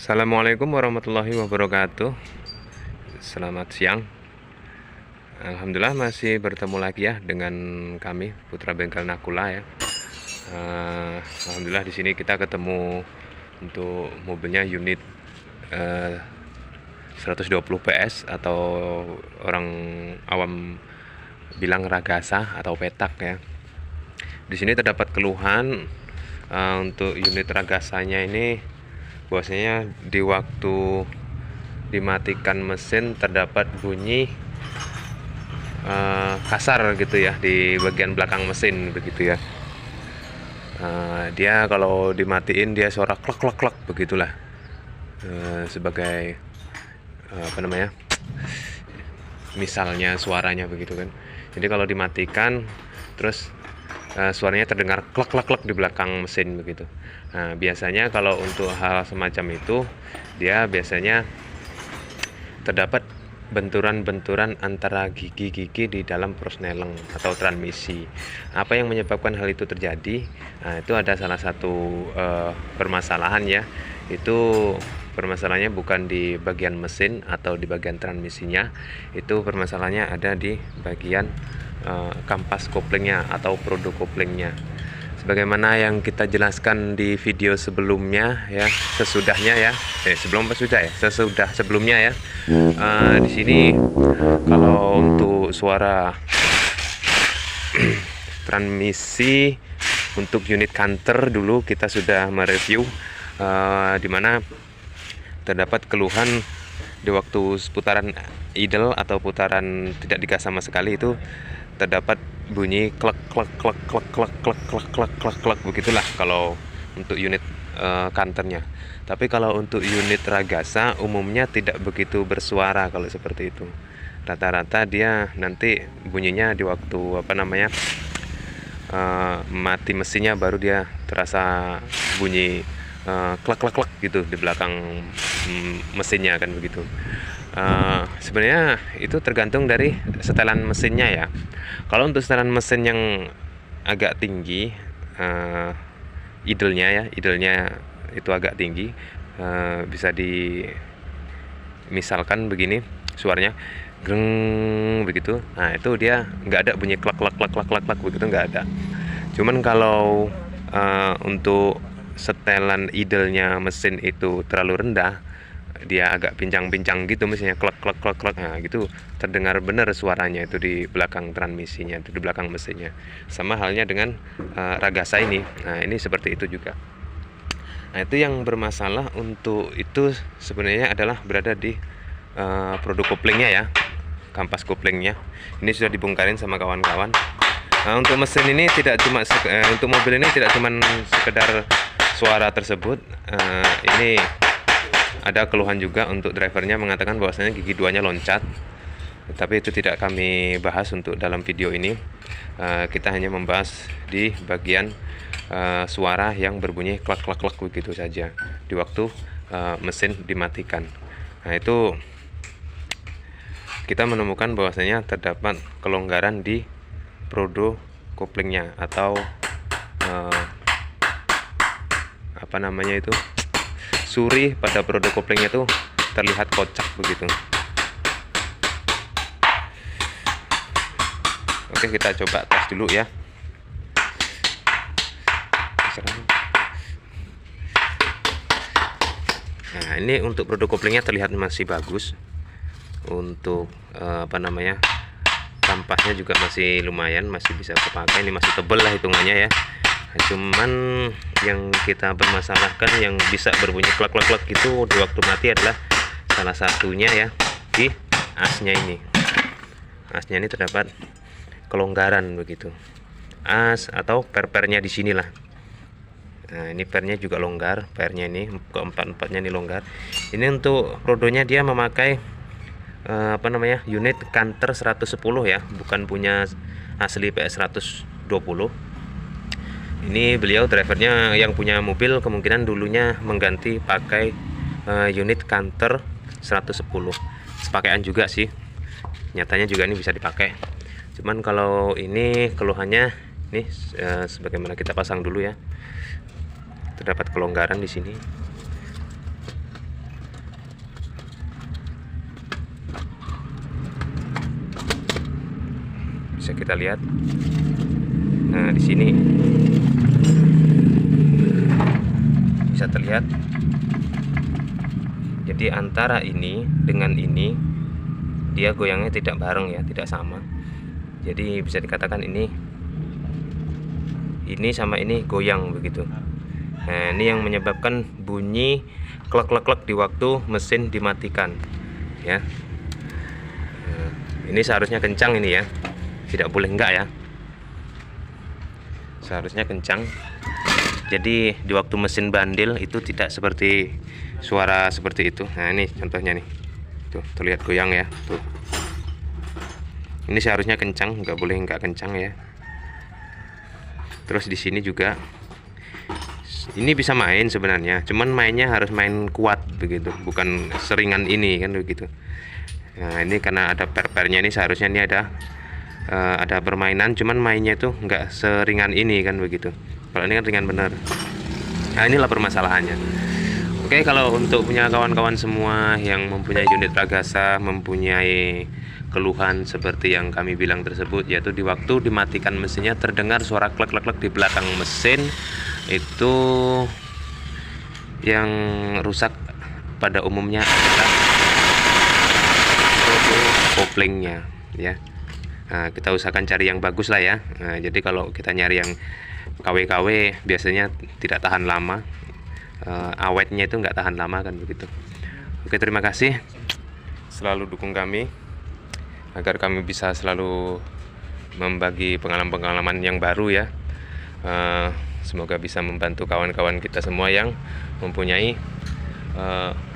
Assalamualaikum warahmatullahi wabarakatuh. Selamat siang. Alhamdulillah masih bertemu lagi ya dengan kami Putra Bengkel Nakula ya. Alhamdulillah di sini kita ketemu untuk mobilnya unit 120 PS atau orang awam bilang ragasa atau petak ya. Di sini terdapat keluhan untuk unit ragasanya ini, bahwasanya di waktu dimatikan mesin terdapat bunyi kasar gitu ya di bagian belakang mesin begitu ya. Dia kalau dimatiin dia suara klek klek klek begitulah, sebagai apa namanya, misalnya suaranya begitu kan. Jadi kalau dimatikan terus suaranya terdengar klek klek klek di belakang mesin begitu. Nah, biasanya kalau untuk hal semacam itu dia biasanya terdapat benturan-benturan antara gigi-gigi di dalam persneleng atau transmisi. Apa yang menyebabkan hal itu terjadi? Nah, itu ada salah satu permasalahan ya. Itu permasalahannya bukan di bagian mesin atau di bagian transmisinya. Itu permasalahannya ada di bagian kampas koplingnya atau produk koplingnya. Sebagaimana yang kita jelaskan di video sebelumnya ya, sesudahnya ya, sebelum apa sudah ya, sebelumnya ya. Di sini kalau untuk suara transmisi untuk unit kanter dulu kita sudah mereview, di mana terdapat keluhan di waktu putaran idle atau putaran tidak digas sama sekali itu terdapat bunyi klek klek klek klek klek klek klek klek klek klek begitulah kalau untuk unit kanternya. Tapi kalau untuk unit ragasa umumnya tidak begitu bersuara kalau seperti itu. Rata-rata dia nanti bunyinya di waktu apa namanya, mati mesinnya baru dia terasa bunyi klek klek klek gitu di belakang mesinnya kan begitu. Sebenarnya itu tergantung dari setelan mesinnya ya. Kalau untuk setelan mesin yang agak tinggi, idle-nya itu agak tinggi, bisa misalkan begini suaranya greng begitu. Nah, itu dia nggak ada bunyi klak klak klak klak klak begitu, nggak ada. Cuman kalau untuk setelan idle-nya mesin itu terlalu rendah, dia agak pincang-pincang gitu mesinnya, klek klek klek klek, nah gitu terdengar benar suaranya itu di belakang transmisinya, itu di belakang mesinnya. Sama halnya dengan ragasa ini. Nah, ini seperti itu juga. Nah, itu yang bermasalah untuk itu sebenarnya adalah berada di produk koplingnya ya, kampas koplingnya. Ini sudah dibongkarin sama kawan-kawan. Nah, untuk mesin ini tidak cuma untuk mobil ini tidak cuma sekedar suara tersebut, ini ada keluhan juga untuk drivernya, mengatakan bahwasanya gigi duanya loncat. Tapi itu tidak kami bahas untuk dalam video ini. Kita hanya membahas di bagian suara yang berbunyi klak klak klak begitu saja di waktu mesin dimatikan. Nah, itu kita menemukan bahwasanya terdapat kelonggaran di prodo koplingnya atau apa namanya itu, suri pada produk koplingnya itu terlihat kocak begitu. Oke, kita coba tes dulu ya. Nah, ini untuk produk koplingnya terlihat masih bagus. Untuk apa namanya, kampasnya juga masih lumayan, masih bisa kepakai. Ini masih tebel lah hitungannya ya. Cuman yang kita permasalahkan yang bisa berbunyi klak klak klak itu di waktu mati adalah salah satunya ya di asnya ini. Asnya ini terdapat kelonggaran begitu. As atau per-pernya di sinilah. Nah, ini pernya juga longgar, pernya ini keempat-empatnya ini longgar. Ini untuk prodonya dia memakai apa namanya, unit kanter 110 ya, bukan punya asli PS 120. Ini beliau drivernya yang punya mobil kemungkinan dulunya mengganti pakai unit kanter 110. Sepakaian juga sih, nyatanya juga ini bisa dipakai. Cuman kalau ini keluhannya nih, sebagaimana kita pasang dulu ya, terdapat kelonggaran di sini. bisa kita lihat. Nah, di sini bisa terlihat. Jadi antara ini dengan ini dia goyangnya tidak bareng ya, tidak sama. Jadi bisa dikatakan ini sama ini goyang begitu. Nah, ini yang menyebabkan bunyi klek klek klek di waktu mesin dimatikan ya. Nah, ini seharusnya kencang ini ya, tidak boleh enggak ya, seharusnya kencang. Jadi di waktu mesin bandel itu tidak seperti suara seperti itu. Nah, ini contohnya nih, tuh terlihat goyang ya, tuh. Ini seharusnya kencang, nggak boleh nggak kencang ya. Terus di sini juga ini bisa main sebenarnya, cuman mainnya harus main kuat begitu, bukan seringan ini kan begitu. Nah, ini karena ada per-pernya, ini seharusnya ini ada permainan, cuman mainnya itu nggak seringan ini kan begitu. Kalau ini kan ringan bener. Nah, inilah permasalahannya. Oke, kalau untuk punya kawan-kawan semua yang mempunyai unit Pragasa, mempunyai keluhan seperti yang kami bilang tersebut, yaitu di waktu dimatikan mesinnya terdengar suara klek klek klek di belakang mesin, itu yang rusak pada umumnya adalah koplingnya ya. Nah, kita usahakan cari yang bagus lah ya. Nah, jadi kalau kita nyari yang KW-KW biasanya tidak tahan lama, awetnya itu nggak tahan lama kan begitu. Oke, terima kasih, selalu dukung kami agar kami bisa selalu membagi pengalaman-pengalaman yang baru ya. Semoga bisa membantu kawan-kawan kita semua yang mempunyai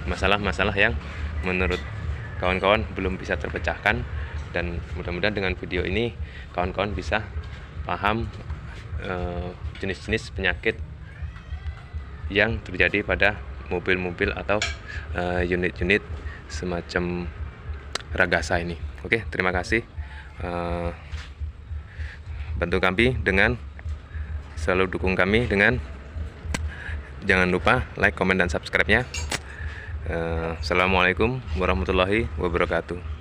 masalah-masalah yang menurut kawan-kawan belum bisa terpecahkan, dan mudah-mudahan dengan video ini kawan-kawan bisa paham jenis-jenis penyakit yang terjadi pada mobil-mobil atau unit-unit semacam Pragasa ini. Oke, terima kasih. Bantu kami dengan selalu dukung kami dengan jangan lupa like, comment, dan subscribe-nya. Assalamualaikum warahmatullahi wabarakatuh.